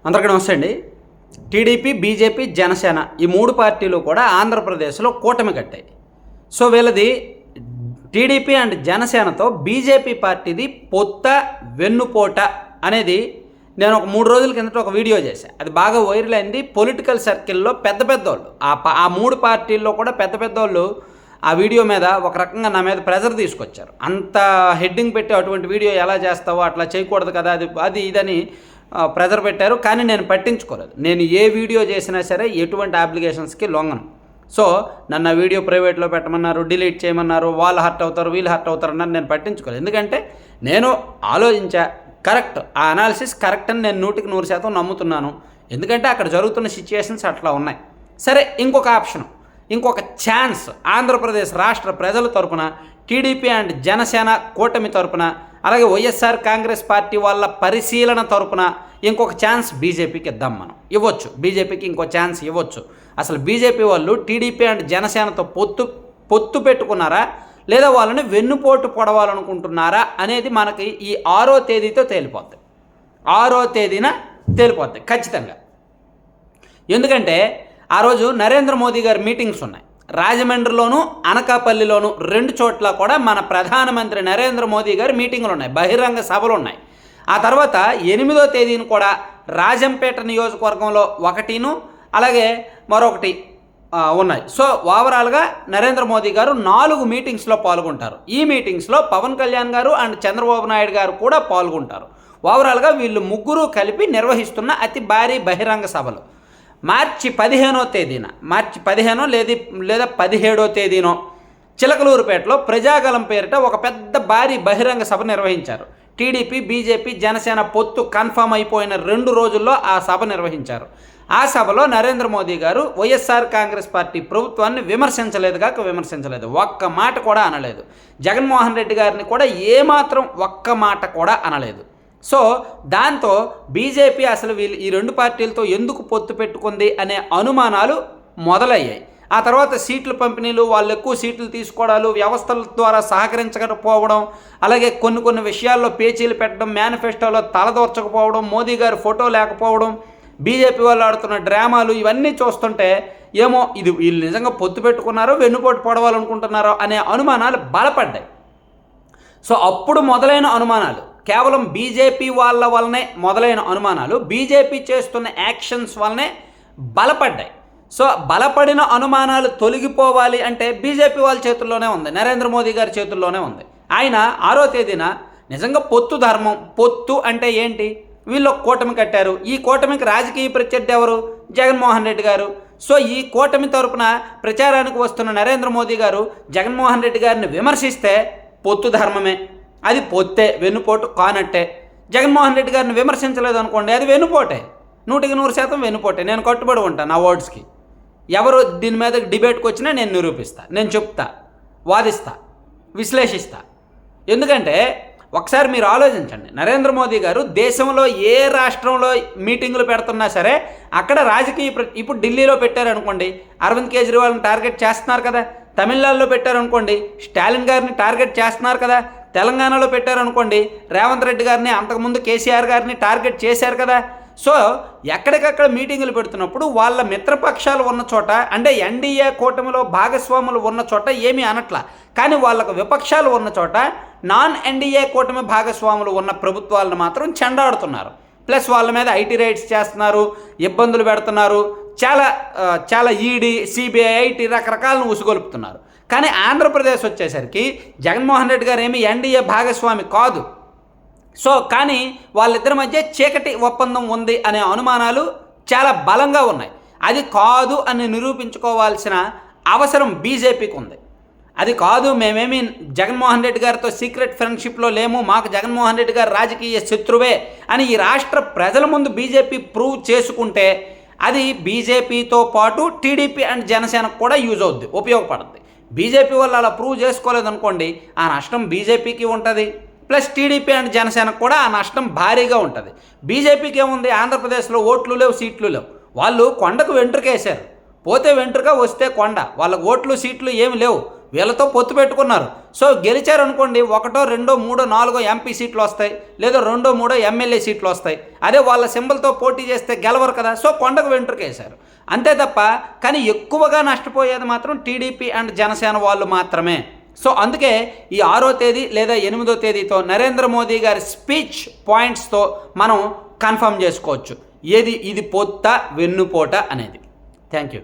అందరికీ నమస్తే అండి. టీడీపీ, బీజేపీ, జనసేన ఈ మూడు పార్టీలు కూడా ఆంధ్రప్రదేశ్లో కూటమి కట్టాయి. సో వీళ్ళది టీడీపీ అండ్ జనసేనతో బీజేపీ పార్టీది పొత్త వెన్నుపోట అనేది నేను ఒక 3 రోజుల కిందట ఒక వీడియో చేశాను. అది బాగా వైరల్ అయింది. పొలిటికల్ సర్కిల్లో పెద్దోళ్ళు ఆ మూడు పార్టీల్లో కూడా పెద్దోళ్ళు ఆ వీడియో మీద ఒక రకంగా నా మీద ప్రెజర్ తీసుకొచ్చారు. అంత హెడ్డింగ్ పెట్టి అటువంటి వీడియో ఎలా చేస్తావో అట్లా చేయకూడదు కదా, అది ఇదని ప్రెజర్ పెట్టారు. కానీ నేను పట్టించుకోలేదు. నేను ఏ వీడియో చేసినా సరే ఎటువంటి అప్లికేషన్స్కి లొంగను. సో నన్ను ఆ వీడియో ప్రైవేట్లో పెట్టమన్నారు, డిలీట్ చేయమన్నారు, వాళ్ళు హర్ట్ అవుతారు, వీళ్ళు హర్ట్ అవుతారు అన్నారు. నేను పట్టించుకోలేదు. ఎందుకంటే నేను ఆలోచించా, కరెక్ట్, ఆ అనాలిసిస్ కరెక్ట్ అని నేను 100% నమ్ముతున్నాను. ఎందుకంటే అక్కడ జరుగుతున్న సిచ్యుయేషన్స్ అట్లా ఉన్నాయి. సరే, ఇంకొక ఆప్షన్, ఇంకొక ఛాన్స్ ఆంధ్రప్రదేశ్ రాష్ట్ర ప్రజల తరపున, టీడీపీ అండ్ జనసేన కూటమి తరపున, అలాగే వైఎస్ఆర్ కాంగ్రెస్ పార్టీ వాళ్ళ పరిశీలన తరపున ఇంకొక ఛాన్స్ బీజేపీకి ఇద్దాం. మనం ఇవ్వచ్చు, బీజేపీకి ఇంకో ఛాన్స్ ఇవ్వచ్చు. అసలు బీజేపీ వాళ్ళు టీడీపీ అండ్ జనసేనతో పొత్తు పెట్టుకున్నారా, లేదా వాళ్ళని వెన్నుపోటు పొడవాలనుకుంటున్నారా అనేది మనకి ఈ 6వ తేదీతో తేలిపోద్ది. 6వ తేదీన తేలిపోద్ది ఖచ్చితంగా. ఎందుకంటే ఆ రోజు నరేంద్ర మోదీ గారి మీటింగ్స్ ఉన్నాయి. రాజమండ్రిలోను, అనకాపల్లిలోను 2 చోట్ల కూడా మన ప్రధానమంత్రి నరేంద్ర మోదీ గారి మీటింగులు ఉన్నాయి, బహిరంగ సభలు ఉన్నాయి. ఆ తర్వాత 8వ తేదీని కూడా రాజంపేట నియోజకవర్గంలో 1 అలాగే మరొకటి ఉన్నాయి. సో ఓవరాల్గా నరేంద్ర మోదీ గారు 4 మీటింగ్స్లో పాల్గొంటారు. ఈ మీటింగ్స్లో పవన్ కళ్యాణ్ గారు అండ్ చంద్రబాబు నాయుడు గారు కూడా పాల్గొంటారు. ఓవరాల్గా వీళ్ళు ముగ్గురు కలిపి నిర్వహిస్తున్న అతి భారీ బహిరంగ సభలు మార్చి 15వ తేదీన, మార్చి 15 లేదా 17వ తేదీనో చిలకలూరుపేటలో ప్రజాగలం పేరిట ఒక పెద్ద భారీ బహిరంగ సభ నిర్వహించారు. టీడీపీ, బీజేపీ, జనసేన పొత్తు కన్ఫర్మ్ అయిపోయిన 2 రోజుల్లో ఆ సభ నిర్వహించారు. ఆ సభలో నరేంద్ర మోదీ గారు వైఎస్ఆర్ కాంగ్రెస్ పార్టీ ప్రభుత్వాన్ని విమర్శించలేదు, ఒక్క మాట కూడా అనలేదు. జగన్మోహన్ రెడ్డి గారిని కూడా ఏమాత్రం ఒక్క మాట కూడా అనలేదు. సో దాంతో బీజేపీ అసలు వీళ్ళు ఈ 2 పార్టీలతో ఎందుకు పొత్తు పెట్టుకుంది అనే అనుమానాలు మొదలయ్యాయి. ఆ తర్వాత సీట్ల పంపిణీలు, వాళ్ళు ఎక్కువ సీట్లు తీసుకోవడాలు, వ్యవస్థల ద్వారా సహకరించకపోవడం, అలాగే కొన్ని విషయాల్లో పేచీలు పెట్టడం, మేనిఫెస్టోలో తలదోర్చకపోవడం, మోదీ గారి ఫోటో లేకపోవడం, బీజేపీ వాళ్ళు ఆడుతున్న డ్రామాలు, ఇవన్నీ చూస్తుంటే ఏమో ఇది వీళ్ళు నిజంగా పొత్తు పెట్టుకున్నారో వెన్నుపోటు పొడవాలనుకుంటున్నారో అనే అనుమానాలు బలపడ్డాయి. సో అప్పుడు మొదలైన అనుమానాలు కేవలం బీజేపీ వాళ్ళ వల్లనే మొదలైన అనుమానాలు బీజేపీ చేస్తున్న యాక్షన్స్ వల్లనే బలపడ్డాయి. సో బలపడిన అనుమానాలు తొలగిపోవాలి అంటే బీజేపీ వాళ్ళ చేతుల్లోనే ఉంది, నరేంద్ర మోదీ గారి చేతుల్లోనే ఉంది. ఆయన 6వ తేదీన నిజంగా పొత్తు ధర్మం, పొత్తు అంటే ఏంటి, వీళ్ళు కూటమి కట్టారు. ఈ కూటమికి రాజకీయ ప్రత్యర్థి ఎవరు, జగన్మోహన్ రెడ్డి గారు. సో ఈ కూటమి తరపున ప్రచారానికి వస్తున్న నరేంద్ర మోదీ గారు జగన్మోహన్ రెడ్డి గారిని విమర్శిస్తే పొత్తు ధర్మమే, అది పొత్తే, వెన్నుపోటు కానట్టే. జగన్మోహన్ రెడ్డి గారిని విమర్శించలేదు అనుకోండి, అది వెన్నుపోటే, 100% వెన్నుపోటే. నేను కట్టుబడి ఉంటాను నా వర్డ్స్కి. ఎవరు దీని మీద డిబేట్కి వచ్చినా నేను నిరూపిస్తా, నేను చెప్తా, వాదిస్తా, విశ్లేషిస్తా. ఎందుకంటే ఒకసారి మీరు ఆలోచించండి, నరేంద్ర మోదీ గారు దేశంలో ఏ రాష్ట్రంలో మీటింగులు పెడుతున్నా సరే అక్కడ రాజకీయ ఇప్పుడు ఢిల్లీలో పెట్టారనుకోండి, అరవింద్ కేజ్రీవాల్ని టార్గెట్ చేస్తున్నారు కదా. తమిళనాడులో పెట్టారనుకోండి, స్టాలిన్ గారిని టార్గెట్ చేస్తున్నారు కదా. తెలంగాణలో పెట్టారనుకోండి, రేవంత్ రెడ్డి గారిని, అంతకుముందు కేసీఆర్ గారిని టార్గెట్ చేశారు కదా. సో ఎక్కడికక్కడ మీటింగులు పెడుతున్నప్పుడు వాళ్ళ మిత్రపక్షాలు ఉన్న చోట, అంటే ఎన్డీఏ కూటమిలో భాగస్వాములు ఉన్న చోట ఏమీ అనట్లా. కానీ వాళ్ళకు విపక్షాలు ఉన్న చోట నాన్ ఎన్డీఏ కూటమి భాగస్వాములు ఉన్న ప్రభుత్వాలను మాత్రం చెండాడుతున్నారు. ప్లస్ వాళ్ళ మీద ఐటీ రైట్స్ చేస్తున్నారు, ఇబ్బందులు పెడుతున్నారు, చాలా ఈడీ, సిబిఐ, ఐటీ రకరకాలను ఉసుగొలుపుతున్నారు. కానీ ఆంధ్రప్రదేశ్ వచ్చేసరికి జగన్మోహన్ రెడ్డి గారు ఏమి ఎన్డీఏ భాగస్వామి కాదు. సో కానీ వాళ్ళిద్దరి మధ్య చీకటి ఒప్పందం ఉంది అనే అనుమానాలు చాలా బలంగా ఉన్నాయి. అది కాదు అని నిరూపించుకోవాల్సిన అవసరం బీజేపీకి ఉంది. అది కాదు, మేమేమి జగన్మోహన్ రెడ్డి గారితో సీక్రెట్ ఫ్రెండ్షిప్లో లేము, మాకు జగన్మోహన్ రెడ్డి గారు రాజకీయ శత్రువే అని ఈ రాష్ట్ర ప్రజల ముందు బీజేపీ ప్రూవ్ చేసుకుంటే అది బీజేపీతో పాటు టీడీపీ అండ్ జనసేనకు కూడా యూజ్ అవుద్ది, ఉపయోగపడుద్ది. బీజేపీ వాళ్ళు అలా ప్రూవ్ చేసుకోలేదనుకోండి, ఆ నష్టం బీజేపీకి ఉంటుంది, ప్లస్ టీడీపీ అండ్ జనసేనకు కూడా ఆ నష్టం భారీగా ఉంటుంది. బీజేపీకి ఏముంది, ఆంధ్రప్రదేశ్లో ఓట్లు లేవు, సీట్లు లేవు. వాళ్ళు కొండకు వెంట్రుకేశారు, పోతే వెంట్రుక, వస్తే కొండ. వాళ్ళకు ఓట్లు సీట్లు ఏమి లేవు. వీళ్ళతో పొత్తు పెట్టుకున్నారు. సో గెలిచారనుకోండి, 1, 2, 3, 4 ఎంపీ సీట్లు వస్తాయి, లేదా 2, 3 ఎమ్మెల్యే సీట్లు వస్తాయి. అదే వాళ్ళ సింబల్తో పోటీ చేస్తే గెలవరు కదా. సో కొండకు వెంట్రుకేశారు అంతే తప్ప. కానీ ఎక్కువగా నష్టపోయేది మాత్రం టీడీపీ అండ్ జనసేన వాళ్ళు మాత్రమే. సో అందుకే ఈ 6వ తేదీ లేదా 8వ తేదీతో నరేంద్ర మోదీ గారి స్పీచ్ పాయింట్స్తో మనం కన్ఫర్మ్ చేసుకోవచ్చు ఇది పొత్త వెన్నుపోట అనేది. Thank you.